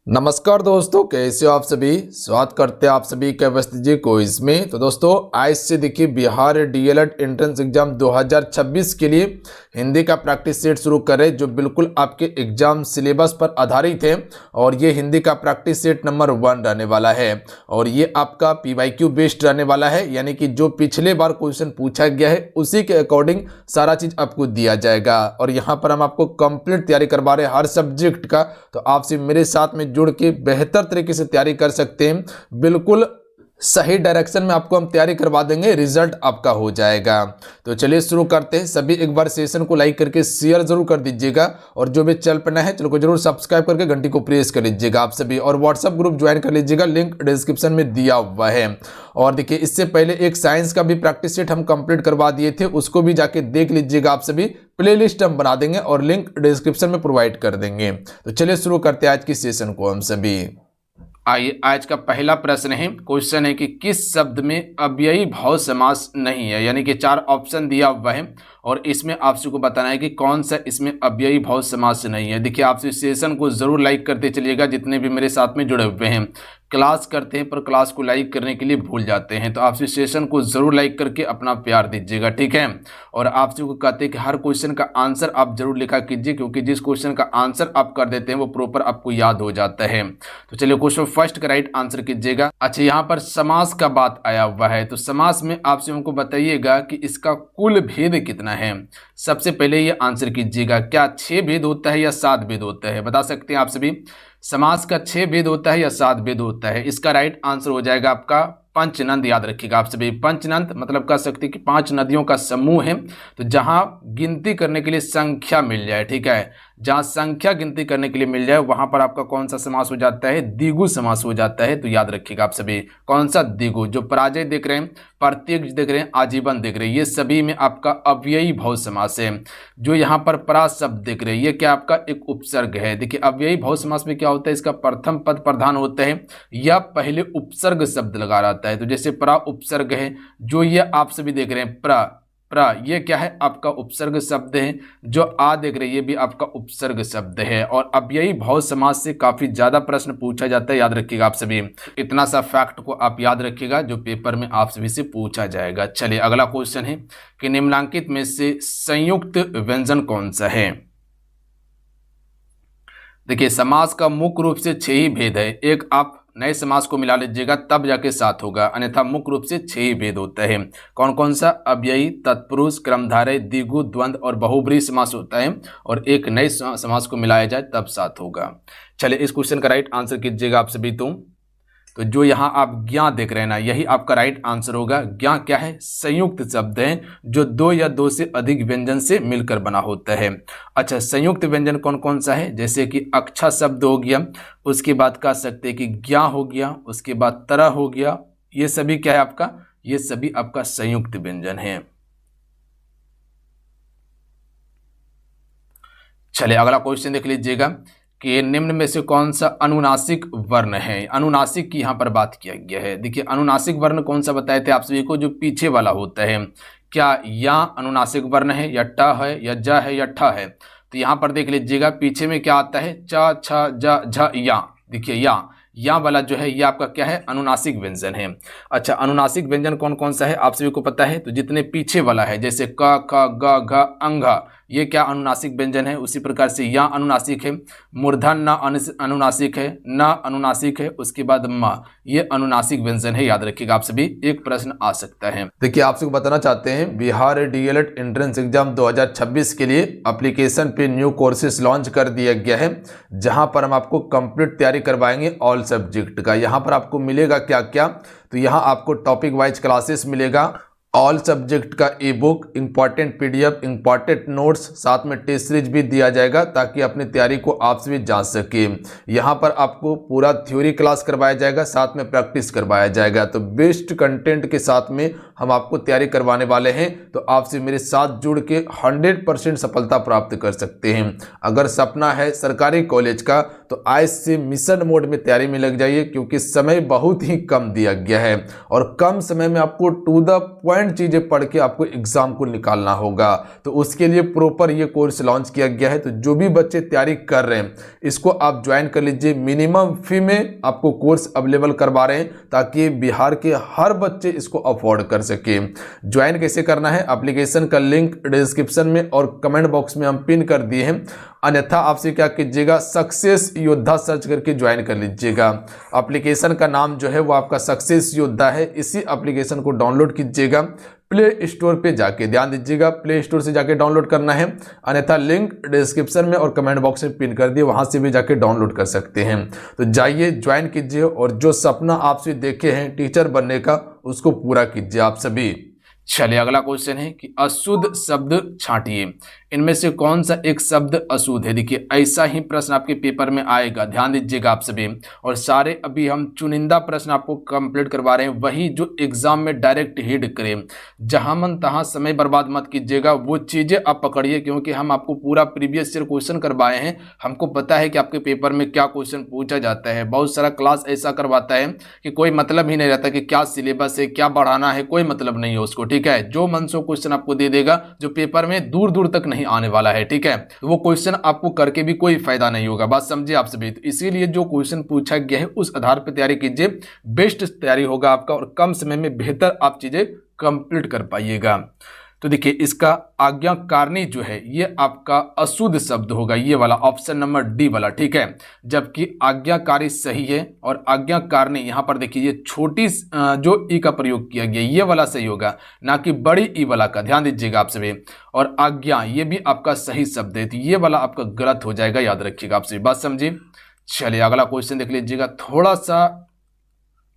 नमस्कार दोस्तों, कैसे हो आप सभी। स्वागत करते हैं आप सभी के अवस्थी जी को इसमें। तो दोस्तों आज से देखिए बिहार डीएलएड एंट्रेंस एग्जाम 2026 के लिए हिंदी का प्रैक्टिस सेट शुरू करें जो बिल्कुल आपके एग्जाम सिलेबस पर आधारित है। और ये हिंदी का प्रैक्टिस सेट नंबर 1 रहने वाला है और ये आपका पीवाईक्यू बेस्ड रहने वाला है, यानी कि जो पिछले बार क्वेश्चन पूछा गया है उसी के अकॉर्डिंग सारा चीज आपको दिया जाएगा। और यहाँ पर हम आपको कंप्लीट तैयारी करवा रहे हैं हर सब्जेक्ट का, तो आपसे मेरे साथ में जुड़ के बेहतर तरीके से तैयारी कर सकते हैं। बिल्कुल सही डायरेक्शन में आपको हम तैयारी करवा देंगे, रिजल्ट आपका हो जाएगा। तो चलिए शुरू करते हैं। सभी एक बार सेशन को लाइक करके शेयर जरूर कर दीजिएगा और जो भी चैनल पर नए हैं चैनल को जरूर सब्सक्राइब करके घंटी को प्रेस कर लीजिएगा आप सभी, और व्हाट्सएप ग्रुप ज्वाइन कर लीजिएगा, लिंक डिस्क्रिप्शन में दिया हुआ है। और देखिए इससे पहले एक साइंस का भी प्रैक्टिस सेट हम कंप्लीट करवा दिए थे, उसको भी जाके देख लीजिएगा आप सभी। प्लेलिस्ट हम बना देंगे और लिंक डिस्क्रिप्शन में प्रोवाइड कर देंगे। तो चलिए शुरू करते हैं आज की सेशन को हम सभी। आइए आज का पहला प्रश्न है, क्वेश्चन है कि किस शब्द में अव्ययी भाव समास नहीं है, यानी कि 4 ऑप्शन दिया हुआ है और इसमें आपसे को बताना है कि कौन सा इसमें अव्ययी भाव समास नहीं है। देखिए आप इस सेशन को जरूर लाइक करते चलिएगा, जितने भी मेरे साथ में जुड़े हुए हैं। क्लास करते हैं पर क्लास को लाइक करने के लिए भूल जाते हैं, तो आप इस सेशन को जरूर लाइक करके अपना प्यार दीजिएगा, ठीक है। और आपसे को कहते हैं कि हर क्वेश्चन का आंसर आप जरूर लिखा कीजिए, क्योंकि जिस क्वेश्चन का आंसर आप कर देते हैं वो प्रॉपर आपको याद हो जाता है। तो चलिए क्वेश्चन फर्स्ट का राइट आंसर कीजिएगा। अच्छा, यहाँ पर समास का बात आया हुआ है, तो समास में आपसे हमको बताइएगा कि इसका कुल भेद कितना है। सबसे पहले ये आंसर कीजिएगा, क्या 6 भेद होता है या 7 भेद होता है, बता सकते हैं आप सभी। समास का 6 भेद होता है या 7 भेद होता है। इसका राइट आंसर हो जाएगा आपका पंचनंद। याद रखिएगा आप सभी, पंचनंद मतलब कह सकते हैं कि 5 नदियों का समूह है। तो जहां गिनती करने के लिए संख्या मिल जाए, ठीक है, जहां संख्या गिनती करने के लिए मिल जाए वहां पर आपका कौन सा समास हो जाता है, द्विगु समास हो जाता है। तो याद रखिएगा आप सभी, कौन सा द्विगु। जो पराजय देख रहे हैं, प्रत्येक देख रहे हैं, आजीवन देख रहे हैं, ये सभी में आपका अव्ययी भाव समास है। जो यहाँ पर परा शब्द देख रहे हैं ये क्या आपका एक उपसर्ग है। देखिए अव्ययी भाव समास में क्या होता है, इसका प्रथम पद प्रधान होता है या पहले उपसर्ग शब्द लगा रहता है। तो जैसे परा उपसर्ग है, जो ये आप सभी देख रहे हैं प्रा, ये क्या है आपका उपसर्ग शब्द है। जो आ देख रहे हैं ये भी आपका उपसर्ग शब्द है। और अव्ययी भाव समास से काफी ज्यादा प्रश्न पूछा जाता है, याद रखिएगा आप सभी। इतना सा फैक्ट को आप याद रखिएगा जो पेपर में आप सभी से पूछा जाएगा। चलिए अगला क्वेश्चन है कि निम्नलिखित में से संयुक्त व्यंजन कौन सा है। देखिए समास का मुख्य रूप से 6 ही भेद है। एक आप नए समास को मिला लीजिएगा तब जाके 7 होगा, अन्यथा मुख्य रूप से 6 ही भेद होता है। कौन कौन सा, अव्ययी, तत्पुरुष, क्रमधारय, द्विगु, द्वंद्व और बहुब्रीहि समास होता है। और एक नए समास को मिलाया जाए तब 7 होगा। चलिए इस क्वेश्चन का राइट आंसर कीजिएगा आप सभी। तो जो यहाँ आप ज्ञा देख रहे हैं ना, यही आपका राइट आंसर होगा। ज्ञा क्या है, संयुक्त शब्द है जो 2 या 2 से अधिक व्यंजन से मिलकर बना होता है। अच्छा, संयुक्त व्यंजन कौन कौन सा है, जैसे कि अक्षा शब्द हो गया, उसके बाद कह सकते हैं कि ज्ञा हो गया, उसके बाद तरह हो गया, ये सभी क्या है आपका, ये सभी आपका संयुक्त व्यंजन है। चलिए अगला क्वेश्चन देख लीजिएगा कि निम्न में से कौन सा अनुनासिक वर्ण है। अनुनासिक की यहाँ पर बात किया गया है। देखिए अनुनासिक वर्ण कौन सा बताए थे आप सभी को, जो पीछे वाला होता है। क्या या अनुनासिक वर्ण है, या ट है, या ज है, या ठ है। तो यहाँ पर देख लीजिएगा पीछे में क्या आता है, च छ ज झ या। देखिए या वाला जो है ये आपका क्या है, अनुनासिक व्यंजन है। अच्छा, अनुनासिक व्यंजन कौन कौन सा है आप सभी को पता है। तो जितने पीछे वाला है, जैसे क ख ग घ अंग, ये क्या अनुनासिक व्यंजन है। उसी प्रकार से या अनुनासिक है, मूर्धन न अनुनासिक है, न अनुनासिक है, उसके बाद म, ये अनुनासिक व्यंजन है। याद रखिएगा आप सभी, एक प्रश्न आ सकता है। देखिए आपसे बताना चाहते हैं बिहार डीएलएड एंट्रेंस एग्जाम 2026 के लिए एप्लीकेशन पे न्यू कोर्सेज लॉन्च कर दिया गया है, जहां पर हम आपको कंप्लीट तैयारी करवाएंगे ऑल सब्जेक्ट का। यहाँ पर आपको मिलेगा क्या क्या, तो यहाँ आपको टॉपिक वाइज क्लासेस मिलेगा, ऑल सब्जेक्ट का ई book, important PDF, important notes, साथ में टेस्ट सीरीज भी दिया जाएगा ताकि अपनी तैयारी को आप भी जांच सके। यहाँ पर आपको पूरा थ्योरी क्लास करवाया जाएगा, साथ में प्रैक्टिस करवाया जाएगा। तो बेस्ट कंटेंट के साथ में हम आपको तैयारी करवाने वाले हैं, तो आपसे मेरे साथ जुड़ के 100% सफलता प्राप्त कर सकते हैं। अगर सपना है सरकारी कॉलेज का तो आज से मिशन मोड में तैयारी में लग जाइए, क्योंकि समय बहुत ही कम दिया गया है और कम समय में आपको टू द पॉइंट पॉइंट चीजें पढ़ के आपको एग्जाम को निकालना होगा। तो उसके लिए प्रॉपर ये कोर्स लॉन्च किया गया है। तो जो भी बच्चे तैयारी कर रहे हैं इसको आप ज्वाइन कर लीजिए। मिनिमम फी में आपको कोर्स अवेलेबल करवा रहे हैं ताकि बिहार के हर बच्चे इसको अफोर्ड कर सके। ज्वाइन कैसे करना है, एप्लीकेशन का लिंक डिस्क्रिप्शन में और कमेंट बॉक्स में हम पिन कर दिए हैं। अन्यथा आपसे क्या कीजिएगा, सक्सेस योद्धा सर्च करके ज्वाइन कर लीजिएगा। एप्लीकेशन का नाम जो है वो आपका सक्सेस योद्धा है। इसी एप्लीकेशन को डाउनलोड कीजिएगा प्ले स्टोर पे जाके, ध्यान दीजिएगा प्ले स्टोर से जाके डाउनलोड करना है। अन्यथा लिंक डिस्क्रिप्शन में और कमेंट बॉक्स में पिन कर दिए, वहां से भी जाके डाउनलोड कर सकते हैं। तो जाइए ज्वाइन कीजिए और जो सपना आपसे देखे हैं टीचर बनने का उसको पूरा कीजिए आप सभी। चलिए अगला क्वेश्चन है कि अशुद्ध शब्द छांटिए, इनमें से कौन सा एक शब्द अशुद्ध है। देखिए ऐसा ही प्रश्न आपके पेपर में आएगा, ध्यान दीजिएगा आप सभी। और सारे अभी हम चुनिंदा प्रश्न आपको कंप्लीट करवा रहे हैं, वही जो एग्जाम में डायरेक्ट हिट करें। जहां मन तहां समय बर्बाद मत कीजिएगा, वो चीजें आप पकड़िए, क्योंकि हम आपको पूरा प्रीवियस ईयर क्वेश्चन करवाए हैं। हमको पता है कि आपके पेपर में क्या क्वेश्चन पूछा जाता है। बहुत सारा क्लास ऐसा करवाता है कि कोई मतलब ही नहीं रहता कि क्या सिलेबस है, क्या बढ़ाना है, कोई मतलब नहीं है उसको, ठीक है। जो मन सो क्वेश्चन आपको दे देगा जो पेपर में दूर दूर तक नहीं आने वाला है, ठीक है। तो वो क्वेश्चन आपको करके भी कोई फायदा नहीं होगा, बात समझिए आप सभी। तो इसीलिए जो क्वेश्चन पूछा गया है उस आधार पर तैयारी कीजिए, बेस्ट तैयारी होगा आपका और कम समय में बेहतर आप चीजें कंप्लीट कर पाइएगा। तो देखिए इसका आज्ञाकारिणी जो है ये आपका अशुद्ध शब्द होगा, ये वाला ऑप्शन नंबर डी वाला, ठीक है। जबकि आज्ञाकारी सही है और आज्ञाकारिणी यहाँ पर देखिए ये छोटी जो ई का प्रयोग किया गया ये वाला सही होगा, ना कि बड़ी ई वाला का, ध्यान दीजिएगा आप सभी। और आज्ञा ये भी आपका सही शब्द है, तो ये वाला आपका गलत हो जाएगा, याद रखिएगा आप सभी, बात समझिए। चलिए अगला क्वेश्चन देख लीजिएगा, थोड़ा सा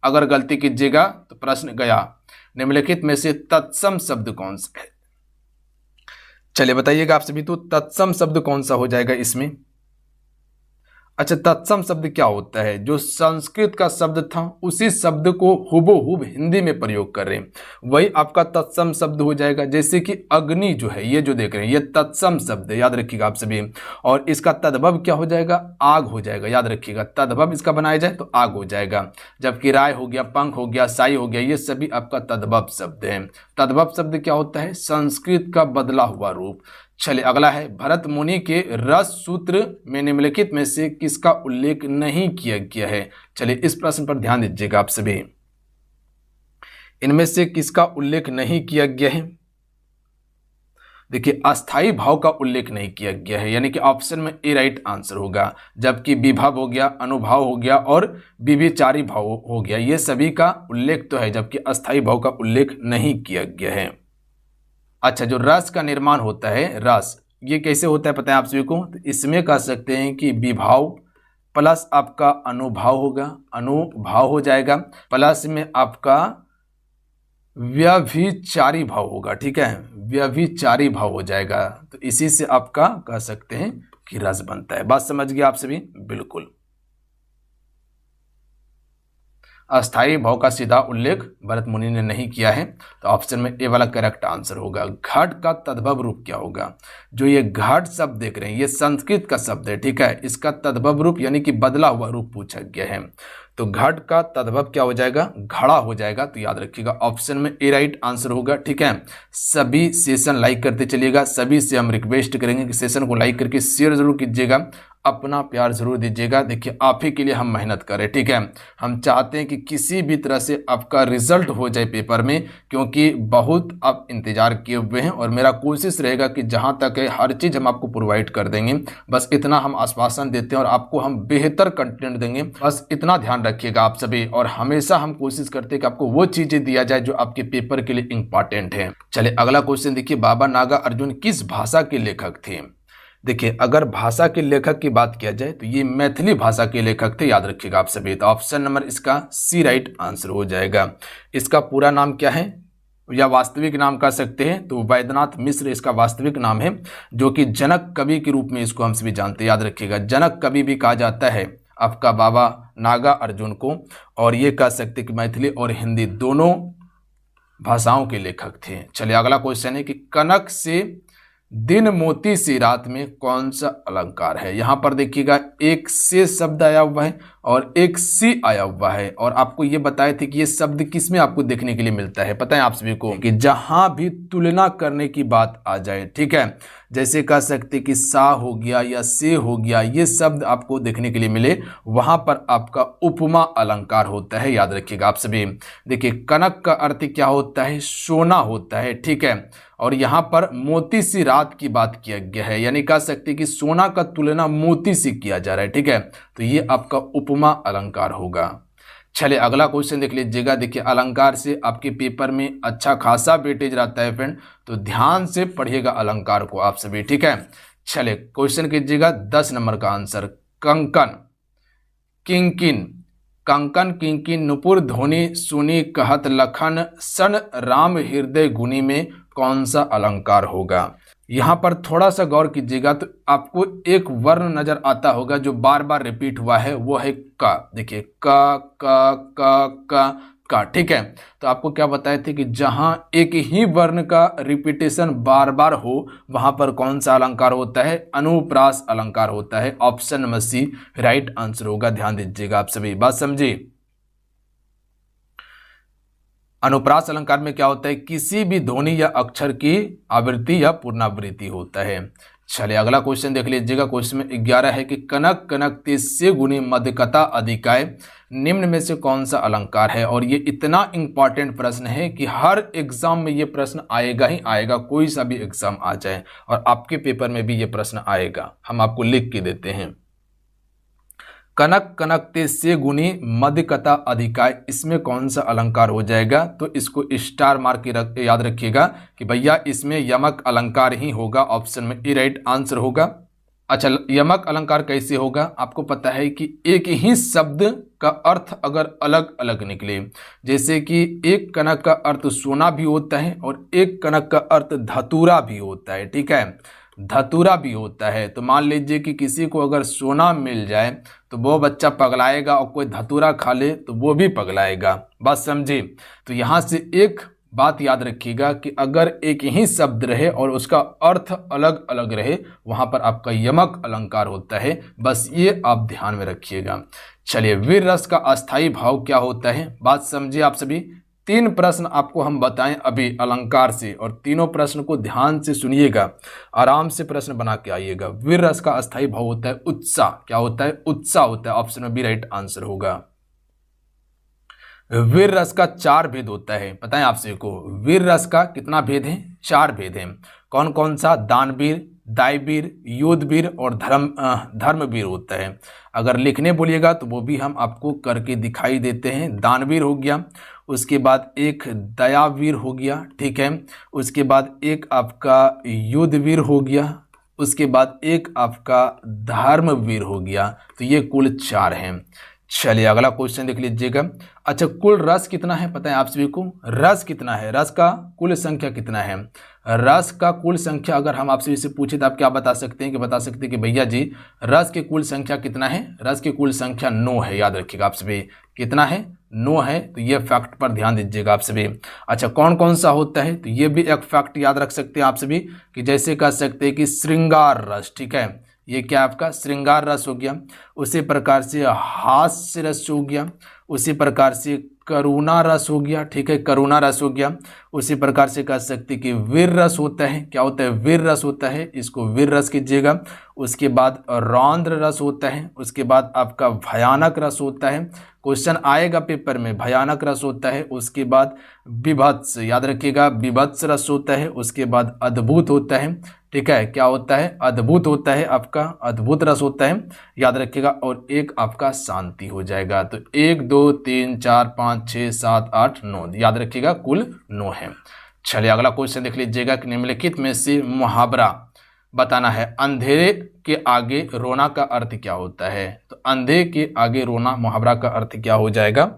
अगर गलती कीजिएगा तो प्रश्न गया। निम्नलिखित में से तत्सम शब्द कौन सा है, चलिए बताइएगा आप सभी। तो तत्सम शब्द कौन सा हो जाएगा इसमें। अच्छा, तत्सम शब्द क्या होता है, जो संस्कृत का शब्द था उसी शब्द को हुबहू हिंदी में प्रयोग कर रहे हैं, वही आपका तत्सम शब्द हो जाएगा। जैसे कि अग्नि जो है ये जो देख रहे हैं ये तत्सम शब्द है, याद रखिएगा आप सभी। और इसका तद्भव क्या हो जाएगा, आग हो जाएगा, याद रखिएगा। तद्भव इसका बनाया जाए तो आग हो जाएगा। जबकि राय हो गया, पंख हो गया, साई हो गया, ये सभी आपका तद्भव शब्द है। तद्भव शब्द क्या होता है, संस्कृत का बदला हुआ रूप। चलिए अगला है, भरत मुनि के रस सूत्र में निम्नलिखित में से किसका उल्लेख नहीं किया गया है। चलिए इस प्रश्न पर ध्यान दीजिएगा आप सभी, इनमें से किसका उल्लेख नहीं किया गया है। देखिए अस्थाई भाव का उल्लेख नहीं किया गया है, यानी कि ऑप्शन में ए राइट आंसर होगा। जबकि विभव हो गया, अनुभाव हो गया और विभिचारी भाव हो गया, ये सभी का उल्लेख तो है, जबकि अस्थाई भाव का उल्लेख नहीं किया गया है। अच्छा, जो रस का निर्माण होता है, रस ये कैसे होता है पता है आप सभी को। तो इसमें कह सकते हैं कि विभाव प्लस आपका अनुभाव होगा, अनुभाव हो जाएगा, प्लस में आपका व्यभिचारी भाव होगा, ठीक है, व्यभिचारी भाव हो जाएगा। तो इसी से आपका कह सकते हैं कि रस बनता है। बात समझ गए आप सभी, बिल्कुल। अस्थाई भाव का सीधा उल्लेख भरत मुनि ने नहीं किया है, तो ऑप्शन में ए वाला करेक्ट आंसर होगा। घट का तद्भव रूप क्या होगा, जो ये घट शब्द देख रहे हैं ये संस्कृत का शब्द है, ठीक है। इसका तद्भव रूप यानी कि बदला हुआ रूप पूछा गया है, तो घट का तद्भव क्या हो जाएगा, घड़ा हो जाएगा। तो याद रखिएगा ऑप्शन में ए राइट आंसर होगा, ठीक है। सभी सेशन लाइक करते चलिएगा, सभी से हम रिक्वेस्ट करेंगे कि सेशन को लाइक करके शेयर जरूर कीजिएगा, अपना प्यार जरूर दीजिएगा। देखिए आप ही के लिए हम मेहनत करें, ठीक है। हम चाहते हैं कि किसी भी तरह से आपका रिजल्ट हो जाए पेपर में, क्योंकि बहुत आप इंतजार किए हुए हैं और मेरा कोशिश रहेगा कि जहां तक है हर चीज़ हम आपको प्रोवाइड कर देंगे। बस इतना हम आश्वासन देते हैं और आपको हम बेहतर कंटेंट देंगे, बस इतना ध्यान रखिएगा आप सभी। और हमेशा हम कोशिश करते हैं कि आपको वो चीज़ें दिया जाए जो आपके पेपर के लिए इंपॉर्टेंट है। चलिए अगला क्वेश्चन देखिए, बाबा नागा अर्जुन किस भाषा के लेखक थे। देखिए अगर भाषा के लेखक की बात किया जाए तो ये मैथिली भाषा के लेखक थे, याद रखिएगा आप सभी। तो ऑप्शन नंबर इसका सी राइट आंसर हो जाएगा। इसका पूरा नाम क्या है या वास्तविक नाम कह सकते हैं, तो वैद्यनाथ मिश्र इसका वास्तविक नाम है, जो कि जनक कवि के रूप में इसको हम सभी जानते हैं, याद रखिएगा। जनक कवि भी कहा जाता है आपका बाबा नागा अर्जुन को, और ये कह सकते हैं कि मैथिली और हिंदी दोनों भाषाओं के लेखक थे। चलिए अगला क्वेश्चन है कि कनक से दिन मोती सी रात में कौन सा अलंकार है। यहां पर देखिएगा एक से शब्द आया हुआ है और एक सी आया हुआ है, और आपको ये बताए थे कि ये शब्द किस में आपको देखने के लिए मिलता है, पता है आप सभी को, कि जहां भी तुलना करने की बात आ जाए, ठीक है, जैसे कह सकते कि सा हो गया या से हो गया, ये शब्द आपको देखने के लिए मिले, वहां पर आपका उपमा अलंकार होता है। याद रखिएगा आप सभी। देखिए कनक का अर्थ क्या होता है, सोना होता है, ठीक है, और यहाँ पर मोती सी रात की बात किया गया है, यानी कह सकते कि सोना का तुलना मोती से किया जा रहा है, ठीक है, तो ये आपका उपमा अलंकार होगा। चलिए अगला क्वेश्चन देख लीजिएगा। देखिए अलंकार से आपके पेपर में अच्छा खासा वेटेज रहता है फ्रेंड, तो ध्यान से पढ़िएगा अलंकार को आप सभी, ठीक है। चलिए क्वेश्चन कीजिएगा 10 नंबर का आंसर। कंकन किंकिन, कंकन किंकिन नुपुर ध्वनि सुनी कहत लखन सन राम हृदय गुनी में कौन सा अलंकार होगा। यहाँ पर थोड़ा सा गौर कीजिएगा तो आपको एक वर्ण नजर आता होगा जो बार बार रिपीट हुआ है, वो है का। देखिए का, ठीक है, तो आपको क्या बताए थे कि जहां एक ही वर्ण का रिपीटेशन बार बार हो वहां पर कौन सा अलंकार होता है, अनुप्रास अलंकार होता है। Option number C right answer होगा। ध्यान दीजिएगा आप सभी, बात समझिए। अनुप्रास अलंकार में क्या होता है, किसी भी ध्वनि या अक्षर की आवृत्ति या पुनरावृत्ति होता है। चलिए अगला क्वेश्चन देख लीजिएगा। क्वेश्चन में 11 है कि कनक कनक से गुणी मध्यकता अधिकाय निम्न में से कौन सा अलंकार है। और ये इतना इंपॉर्टेंट प्रश्न है कि हर एग्जाम में ये प्रश्न आएगा ही आएगा, कोई सा भी एग्जाम आ जाए, और आपके पेपर में भी ये प्रश्न आएगा, हम आपको लिख के देते हैं। कनक कनकते से गुणी मध्यकता अधिकाय, इसमें कौन सा अलंकार हो जाएगा, तो इसको स्टार मार्क के याद रखिएगा कि भैया इसमें यमक अलंकार ही होगा। ऑप्शन में ए राइट आंसर होगा। अच्छा यमक अलंकार कैसे होगा, आपको पता है कि एक ही शब्द का अर्थ अगर अलग अलग निकले, जैसे कि एक कनक का अर्थ सोना भी होता है और एक कनक का अर्थ धतूरा भी होता है, ठीक है, धतूरा भी होता है। तो मान लीजिए कि किसी को अगर सोना मिल जाए तो वो बच्चा पगलाएगा, और कोई धतूरा खा ले तो वो भी पगलाएगा, बात समझे। तो यहाँ से एक बात याद रखिएगा कि अगर एक ही शब्द रहे और उसका अर्थ अलग अलग रहे, वहां पर आपका यमक अलंकार होता है, बस ये आप ध्यान में रखिएगा। चलिए वीर रस का अस्थाई भाव क्या होता है, बात समझिए आप सभी। 3 प्रश्न आपको हम बताएं अभी अलंकार से, और तीनों प्रश्न को ध्यान से सुनिएगा, आराम से प्रश्न बना के आइएगा। वीर रस का अस्थाई भाव होता है उत्साह, क्या होता है, उत्साह होता है। ऑप्शन में बी राइट आंसर होगा। वीर रस का 4 भेद होता है, पता है आप सभी को। वीर रस का कितना भेद है, 4 भेद है। कौन कौन सा, दानवीर, दायवीर, योधवीर और धर्मवीर होता है। अगर लिखने बोलिएगा तो वो भी हम आपको करके दिखाई देते हैं। दानवीर हो गया, उसके बाद एक दयावीर हो गया, ठीक है, उसके बाद एक आपका युद्धवीर हो गया, उसके बाद एक आपका धर्मवीर हो गया। तो ये कुल 4 हैं। चलिए अगला क्वेश्चन देख लीजिएगा। अच्छा कुल रस कितना है, पता है आप सभी को, रस कितना है, रस का कुल संख्या कितना है। रस का कुल संख्या अगर हम आपसे इसे पूछे तो आप क्या बता सकते हैं, कि बता सकते हैं कि भैया जी रस के कुल संख्या कितना है। रस की कुल संख्या 9 है, याद रखिएगा आप सभी, कितना है, 9 है। तो ये फैक्ट पर ध्यान दीजिएगा आप सभी। अच्छा कौन कौन सा होता है, तो ये भी एक फैक्ट याद रख सकते हैं आप सभी, कि जैसे कह सकते हैं कि श्रृंगार रस, ठीक है, ये क्या आपका श्रृंगार रस हो गया। उसी प्रकार से हास्य रस हो गया, उसी प्रकार से करुणा रस हो गया, ठीक है, करुणा रस हो गया। उसी प्रकार से कह सकते कि वीर रस होता है, क्या होता है, वीर रस होता है, इसको वीर रस कीजिएगा। उसके बाद रौद्र रस होता है, उसके बाद आपका भयानक रस होता है, क्वेश्चन आएगा पेपर में, भयानक रस होता है। उसके बाद विभत्स, याद रखिएगा, विभत्स रस होता है। उसके बाद अद्भुत होता है, ठीक है, क्या होता है, अद्भुत होता है, आपका अद्भुत रस होता है, याद रखिएगा। और एक आपका शांति हो जाएगा। तो 1 2 3 4 5 6 7 8 9, याद रखिएगा कुल 9 है। चलिए अगला क्वेश्चन देख लीजिएगा कि निम्नलिखित में से मुहावरा बताना है। अंधेरे के आगे रोना का अर्थ क्या होता है। तो अंधे के आगे रोना, मुहावरा का अर्थ क्या हो जाएगा,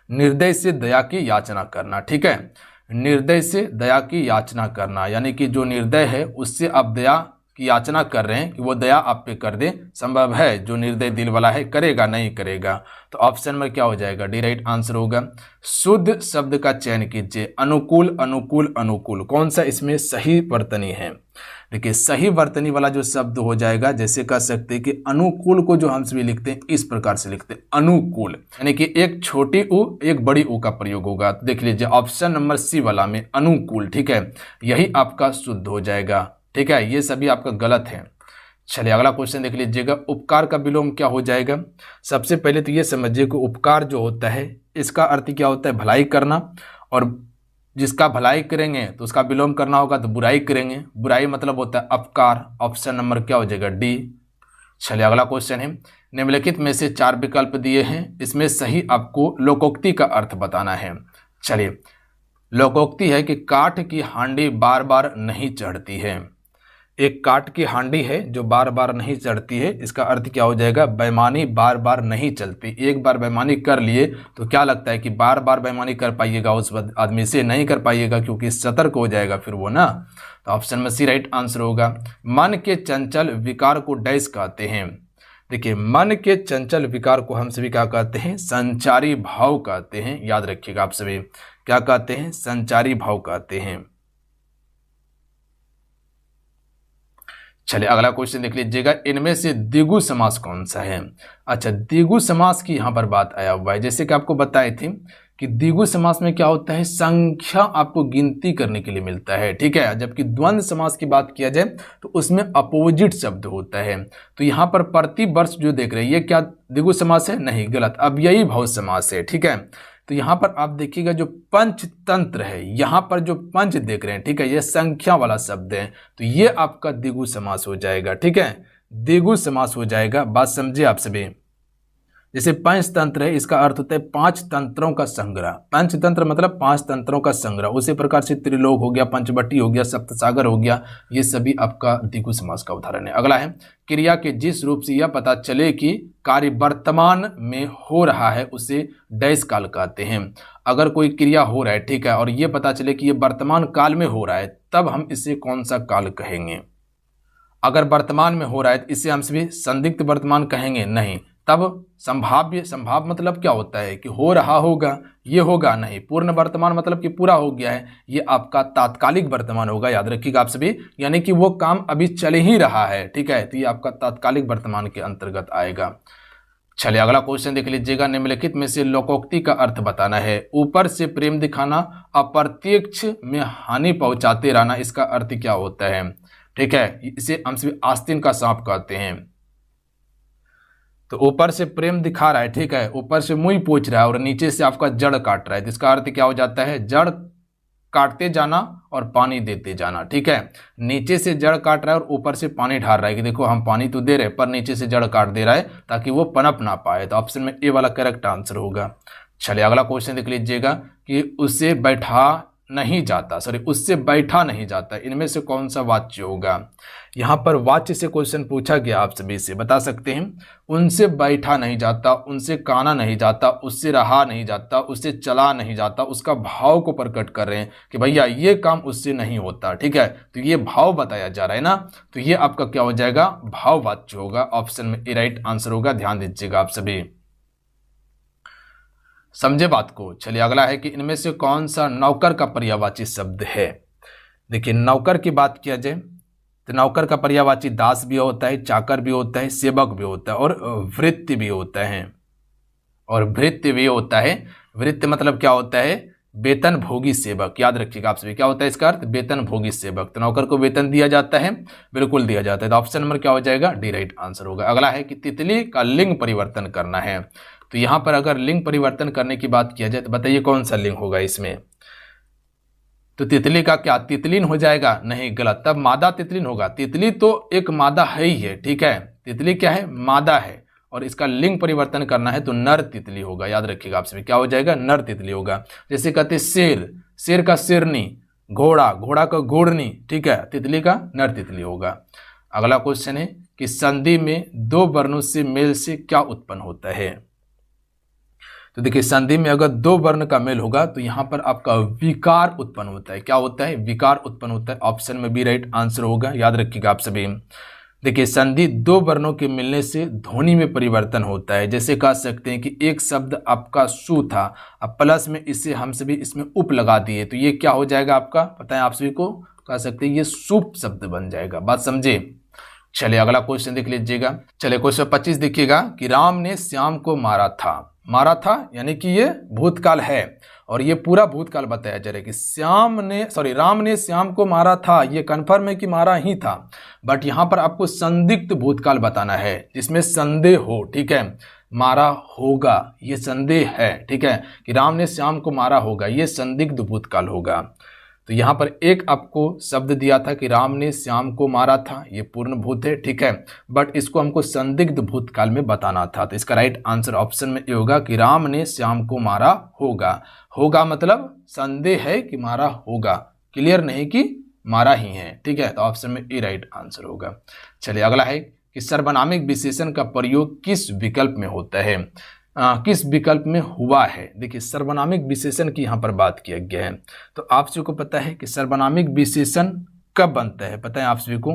निर्दय से दया की याचना करना, ठीक है, निर्दय से दया की याचना करना, यानी कि जो निर्दय है उससे आप दया की याचना कर रहे हैं कि वो दया आप पे कर दे, संभव है, जो निर्दय दिल वाला है करेगा नहीं करेगा। तो ऑप्शन में क्या हो जाएगा, डी राइट आंसर होगा। शुद्ध शब्द का चयन कीजिए, अनुकूल अनुकूल अनुकूल, कौन सा इसमें सही वर्तनी है। देखिए सही वर्तनी वाला जो शब्द हो जाएगा, जैसे कह सकते हैं कि अनुकूल को जो हम सभी लिखते हैं इस प्रकार से लिखते हैं अनुकूल, यानी कि एक छोटी उ एक बड़ी उ का प्रयोग होगा। तो देख लीजिए ऑप्शन नंबर सी वाला में अनुकूल, ठीक है, यही आपका शुद्ध हो जाएगा, ठीक है, ये सभी आपका गलत है। चलिए अगला क्वेश्चन देख लीजिएगा, उपकार का विलोम क्या हो जाएगा। सबसे पहले तो ये समझिए कि उपकार जो होता है इसका अर्थ क्या होता है, भलाई करना, और जिसका भलाई करेंगे तो उसका विलोम करना होगा तो बुराई करेंगे, बुराई मतलब होता है अपकार। ऑप्शन नंबर क्या हो जाएगा, डी। चलिए अगला क्वेश्चन है, निम्नलिखित में से 4 विकल्प दिए हैं, इसमें सही आपको लोकोक्ति का अर्थ बताना है। चलिए लोकोक्ति है कि काठ की हांडी बार बार नहीं चढ़ती है। एक काठ की हांडी है जो बार बार नहीं चढ़ती है, इसका अर्थ क्या हो जाएगा, बेईमानी बार बार नहीं चलती। एक बार बेईमानी कर लिए तो क्या लगता है कि बार बार बेईमानी कर पाइएगा उस आदमी से, नहीं कर पाइएगा क्योंकि सतर्क हो जाएगा फिर वो ना। तो ऑप्शन में सी राइट आंसर होगा। मन के चंचल विकार को डैश कहते हैं। देखिए मन के चंचल विकार को हम सभी क्या कहते हैं, संचारी भाव कहते हैं, याद रखिएगा आप सभी, क्या कहते हैं, संचारी भाव कहते हैं। चलिए अगला क्वेश्चन देख लीजिएगा, इनमें से द्विगु समास कौन सा है। अच्छा द्विगु समास की यहाँ पर बात आया हुआ है, जैसे कि आपको बताए थे कि द्विगु समास में क्या होता है, संख्या आपको गिनती करने के लिए मिलता है, ठीक है, जबकि द्वंद्व समास की बात किया जाए तो उसमें अपोजिट शब्द होता है। तो यहाँ पर प्रतिवर्ष जो देख रहे हैं ये क्या द्विगु समास है, नहीं, गलत, अब यही भाव समास है, ठीक है। तो यहाँ पर आप देखिएगा जो पंचतंत्र है, यहाँ पर जो पंच देख रहे हैं, ठीक है, ये संख्या वाला शब्द है, तो ये आपका द्विगु समास हो जाएगा, ठीक है, द्विगु समास हो जाएगा। बात समझिए आप सभी, जैसे पंचतंत्र है इसका अर्थ होता है 5 तंत्रों का संग्रह, पंचतंत्र मतलब 5 तंत्रों का संग्रह, उसी प्रकार से त्रिलोक हो गया, पंचवटी हो गया, सप्तसागर हो गया, ये सभी आपका द्विगु समास का उदाहरण है। अगला है, क्रिया के जिस रूप से यह पता चले कि कार्य वर्तमान में हो रहा है उसे डैश काल कहते हैं। अगर कोई क्रिया हो रहा है, ठीक है, और ये पता चले कि ये वर्तमान काल में हो रहा है, तब हम इसे कौन सा काल कहेंगे। अगर वर्तमान में हो रहा है तो इसे हम सभी संदिग्ध वर्तमान कहेंगे, नहीं, तब संभाव्य, संभाव मतलब क्या होता है कि हो रहा होगा, ये होगा नहीं। पूर्ण वर्तमान मतलब कि पूरा हो गया है, ये आपका तात्कालिक वर्तमान होगा, याद रखिएगा आप सभी, यानी कि वो काम अभी चल ही रहा है, ठीक है, तो ये आपका तात्कालिक वर्तमान के अंतर्गत आएगा। चलिए अगला क्वेश्चन देख लीजिएगा, निम्नलिखित में से लोकोक्ति का अर्थ बताना है। ऊपर से प्रेम दिखाना, अप्रत्यक्ष में हानि पहुंचाते रहना, इसका अर्थ क्या होता है, ठीक है, इसे हम सभी आस्तीन का सांप कहते हैं। तो ऊपर से प्रेम दिखा रहा है, ठीक है, ऊपर से मुंह पोंछ रहा है और नीचे से आपका जड़ काट रहा है, इसका अर्थ क्या हो जाता है, जड़ काटते जाना और पानी देते जाना, ठीक है, नीचे से जड़ काट रहा है और ऊपर से पानी ढाल रहा है कि देखो हम पानी तो दे रहे हैं पर नीचे से जड़ काट दे रहा है ताकि वो पनप ना पाए। तो ऑप्शन में ए वाला करेक्ट आंसर होगा। चलिए अगला क्वेश्चन देख लीजिएगा कि उससे बैठा नहीं जाता, सॉरी उससे बैठा नहीं जाता, इनमें से कौन सा वाच्य होगा। यहाँ पर वाच्य से क्वेश्चन पूछा गया, आप सभी से बता सकते हैं, उनसे बैठा नहीं जाता, उनसे काना नहीं जाता, उससे रहा नहीं जाता, उससे चला नहीं जाता, उसका भाव को प्रकट कर रहे हैं कि भैया ये काम उससे नहीं होता, ठीक है, तो ये भाव बताया जा रहा है ना, तो ये आपका क्या हो जाएगा, भाव वाच्य होगा। ऑप्शन में ए राइट आंसर होगा, ध्यान दीजिएगा आप सभी, समझे बात को। चलिए अगला है कि इनमें से कौन सा नौकर का पर्यायवाची शब्द है। देखिए नौकर की बात किया जाए तो नौकर का पर्यायवाची दास भी होता है, चाकर भी होता है, सेवक भी होता है और भृत्य भी होता है, और भृत्य भी होता है। भृत्य मतलब क्या होता है, वेतन भोगी सेवक, याद रखिएगा आप सभी, क्या होता है इसका अर्थ, वेतन भोगी सेवक। तो नौकर को वेतन दिया जाता है, बिल्कुल दिया जाता है, तो ऑप्शन नंबर क्या हो जाएगा, डी राइट आंसर होगा। अगला है कि तितली का लिंग परिवर्तन करना है। तो यहाँ पर अगर लिंग परिवर्तन करने की बात किया जाए तो बताइए कौन सा लिंग होगा इसमें। तो तितली का क्या तितलिन हो जाएगा, नहीं, गलत, तब मादा तितलिन होगा। तितली तो एक मादा है ही है, ठीक है, तितली क्या है, मादा है, और इसका लिंग परिवर्तन करना है तो नर तितली होगा, याद रखिएगा आप सभी, क्या हो जाएगा, नर तितली होगा। जैसे कहते शेर, शेर का शेरनी, घोड़ा, घोड़ा का घोड़नी, ठीक है, तितली का नर तितली होगा। अगला क्वेश्चन है कि संधि में 2 वर्णों से मेल से क्या उत्पन्न होता है। तो देखिए संधि में अगर दो वर्ण का मेल होगा तो यहाँ पर आपका विकार उत्पन्न होता है। क्या होता है? विकार उत्पन्न होता है। ऑप्शन में बी राइट आंसर होगा, याद रखिएगा आप सभी। देखिए संधि दो वर्णों के मिलने से ध्वनि में परिवर्तन होता है। जैसे कह सकते हैं कि एक शब्द आपका सु था, अब प्लस में इसे हम सभी इसमें उप लगा दिए तो ये क्या हो जाएगा आपका, पता है आप सभी को, कह सकते हैं ये सुप शब्द बन जाएगा। बात समझे? चलिए अगला क्वेश्चन देख लीजिएगा। चलिए क्वेश्चन 25 देखिएगा कि राम ने श्याम को मारा था। मारा था यानी कि ये भूतकाल है और ये पूरा भूतकाल बताया जा रहा है कि राम ने श्याम को मारा था। ये कन्फर्म है कि मारा ही था, बट यहाँ पर आपको संदिग्ध भूतकाल बताना है जिसमें संदेह हो। ठीक है, मारा होगा ये संदेह है। ठीक है, कि राम ने श्याम को मारा होगा, ये संदिग्ध भूतकाल होगा। तो यहाँ पर एक आपको शब्द दिया था कि राम ने श्याम को मारा था, ये पूर्ण भूत है। ठीक है, बट इसको हमको संदिग्ध भूतकाल में बताना था। तो इसका राइट आंसर ऑप्शन में ये होगा कि राम ने श्याम को मारा होगा। होगा मतलब संदेह है कि मारा होगा, क्लियर नहीं कि मारा ही है। ठीक है, तो ऑप्शन में ए राइट आंसर होगा। चलिए अगला है कि सर्वनामिक विशेषण का प्रयोग किस विकल्प में होता है, किस विकल्प में हुआ है। देखिए सर्वनामिक विशेषण की यहाँ पर बात किया गया है। तो आप सभी को पता है कि सर्वनामिक विशेषण कब बनता है, पता है आप सभी को,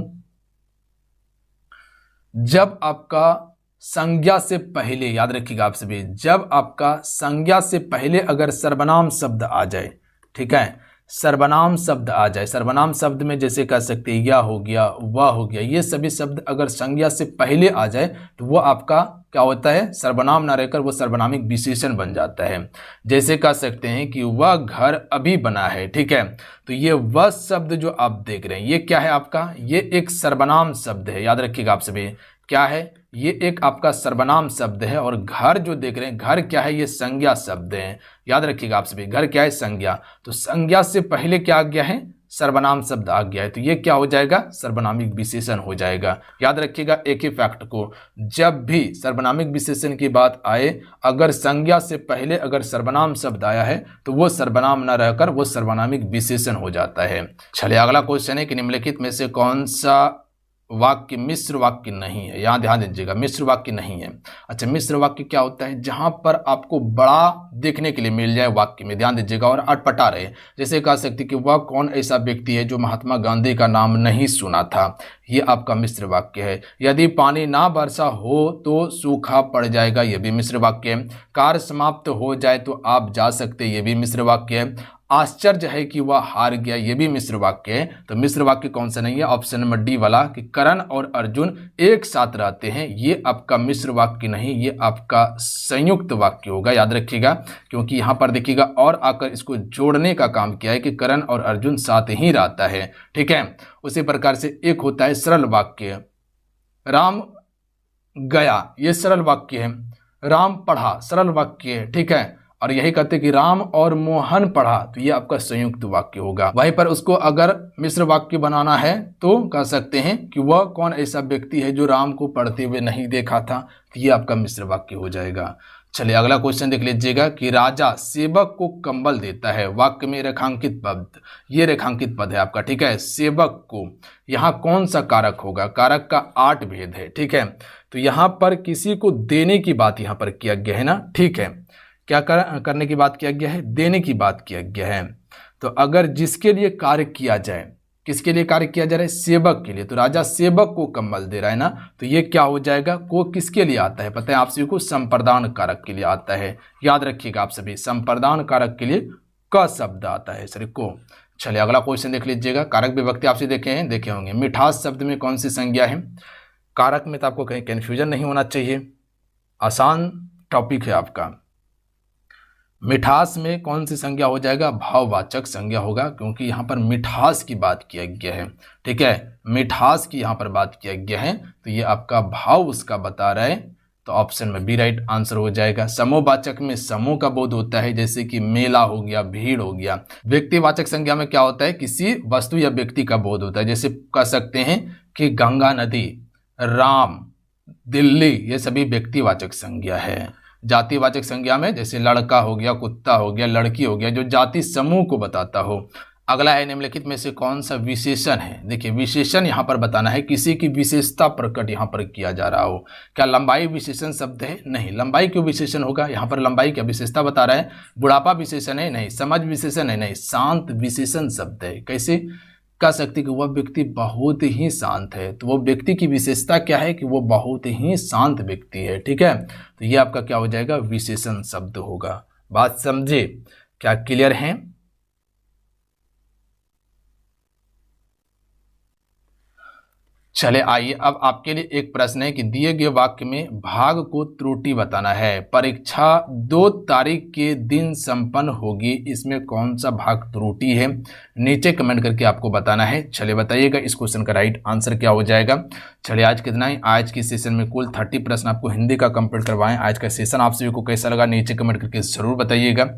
जब आपका संज्ञा से पहले, याद रखिएगा आप सभी, जब आपका संज्ञा से पहले अगर सर्वनाम शब्द आ जाए। ठीक है, सर्वनाम शब्द आ जाए। सर्वनाम शब्द में जैसे कह सकते हैं या हो गया, वह हो गया, ये सभी शब्द अगर संज्ञा से पहले आ जाए तो वो आपका क्या होता है, सर्वनाम ना रहकर वो सर्वनामिक विशेषण बन जाता है। जैसे कह सकते हैं कि वह घर अभी बना है। ठीक है, तो ये वह शब्द जो आप देख रहे हैं ये क्या है आपका, ये एक सर्वनाम शब्द है। याद रखिएगा आप सभी, क्या है, ये एक आपका सर्वनाम शब्द है। और घर जो देख रहे हैं, घर क्या है, ये संज्ञा शब्द है। याद रखिएगा आप सभी, घर क्या है, संज्ञा। तो संज्ञा से पहले क्या आ गया है, सर्वनाम शब्द आ गया है, तो ये क्या हो जाएगा, सर्वनामिक विशेषण हो जाएगा। याद रखिएगा एक ही फैक्ट को, जब भी सर्वनामिक विशेषण की बात आए, अगर संज्ञा से पहले अगर सर्वनाम शब्द आया है तो वो सर्वनाम न रहकर वो सर्वनामिक विशेषण हो जाता है। चलिए अगला क्वेश्चन है कि निम्नलिखित में से कौन सा वाक्य मिश्र वाक्य नहीं है। यहाँ ध्यान दीजिएगा, मिश्र वाक्य नहीं है। अच्छा, मिश्र वाक्य क्या होता है, जहां पर आपको बड़ा देखने के लिए मिल जाए वाक्य में, ध्यान दीजिएगा, और अटपटा रहे। जैसे कह सकते कि वह कौन ऐसा व्यक्ति है जो महात्मा गांधी का नाम नहीं सुना था, ये आपका मिश्र वाक्य है। यदि पानी ना वर्षा हो तो सूखा पड़ जाएगा, ये भी मिश्र वाक्य है। कार्य समाप्त हो जाए तो आप जा सकते, ये भी मिश्र वाक्य है। आश्चर्य है कि वह हार गया, ये भी मिश्र वाक्य है। तो मिश्र वाक्य कौन सा नहीं है, ऑप्शन नंबर डी वाला, कि करण और अर्जुन एक साथ रहते हैं, ये आपका मिश्र वाक्य नहीं, ये आपका संयुक्त वाक्य होगा। याद रखिएगा, क्योंकि यहाँ पर देखिएगा और आकर इसको जोड़ने का काम किया है कि करण और अर्जुन साथ ही रहता है। ठीक है, उसी प्रकार से एक होता है सरल वाक्य, राम गया, ये सरल वाक्य है। राम पढ़ा, सरल वाक्य है। ठीक है, और यही कहते हैं कि राम और मोहन पढ़ा, तो ये आपका संयुक्त वाक्य होगा। वहीं पर उसको अगर मिश्र वाक्य बनाना है तो कह सकते हैं कि वह कौन ऐसा व्यक्ति है जो राम को पढ़ते हुए नहीं देखा था, तो ये आपका मिश्र वाक्य हो जाएगा। चलिए अगला क्वेश्चन देख लीजिएगा कि राजा सेवक को कंबल देता है, वाक्य में रेखांकित पद, ये रेखांकित पद है आपका। ठीक है, सेवक को, यहाँ कौन सा कारक होगा, कारक का 8 भेद है। ठीक है, तो यहाँ पर किसी को देने की बात यहाँ पर किया गया है ना। ठीक है, क्या करने की बात किया गया है, देने की बात किया गया है। तो अगर जिसके लिए कार्य किया जाए, किसके लिए कार्य किया जा रहा है, सेवक के लिए, तो राजा सेवक को कंबल दे रहा है ना, तो ये क्या हो जाएगा, को किसके लिए आता है, पता है आप सभी को, संप्रदान कारक के लिए आता है। याद रखिएगा आप सभी, संप्रदान कारक के लिए क शब्द आता है, सॉरी को। चलिए अगला क्वेश्चन देख लीजिएगा, कारक विभक्ति आपसे देखे होंगे, मिठास शब्द में कौन सी संज्ञा है। कारक में तो आपको कहीं कंफ्यूजन नहीं होना चाहिए, आसान टॉपिक है आपका। मिठास में कौन सी संज्ञा हो जाएगा, भाववाचक संज्ञा होगा, क्योंकि यहाँ पर मिठास की बात किया गया है। ठीक है, मिठास की यहाँ पर बात किया गया है, तो ये आपका भाव उसका बता रहा है, तो ऑप्शन में बी राइट आंसर हो जाएगा। समूहवाचक में समूह का बोध होता है, जैसे कि मेला हो गया, भीड़ हो गया। व्यक्तिवाचक संज्ञा में क्या होता है, किसी वस्तु या व्यक्ति का बोध होता है, जैसे कह सकते हैं कि गंगा नदी, राम, दिल्ली, ये सभी व्यक्तिवाचक संज्ञा है। जातिवाचक संज्ञा में जैसे लड़का हो गया, कुत्ता हो गया, लड़की हो गया, जो जाति समूह को बताता हो। अगला है निम्नलिखित में से कौन सा विशेषण है। देखिए विशेषण यहाँ पर बताना है किसी की विशेषता प्रकट यहाँ पर किया जा रहा हो। क्या लंबाई विशेषण शब्द है? नहीं। लंबाई क्यों विशेषण होगा? यहाँ पर लंबाई क्या विशेषता बता रहा है? बुढ़ापा विशेषण है? नहीं। समझ विशेषण है? नहीं। शांत विशेषण शब्द है। कैसे कह सकते कि वह व्यक्ति बहुत ही शांत है, तो वो व्यक्ति की विशेषता क्या है कि वो बहुत ही शांत व्यक्ति है। ठीक है, तो ये आपका क्या हो जाएगा? विशेषण शब्द होगा। बात समझे? क्या क्लियर है? चले आइए, अब आपके लिए एक प्रश्न है कि दिए गए वाक्य में भाग को त्रुटि बताना है। परीक्षा 2 तारीख के दिन संपन्न होगी, इसमें कौन सा भाग त्रुटि है? नीचे कमेंट करके आपको बताना है। चलिए बताइएगा इस क्वेश्चन का राइट आंसर क्या हो जाएगा। चलिए आज कितना ही, आज की सेशन में कुल 30 प्रश्न आपको हिंदी का कंप्लीट करवाएं। आज का सेशन आप सभी को कैसा लगा नीचे कमेंट करके जरूर बताइएगा।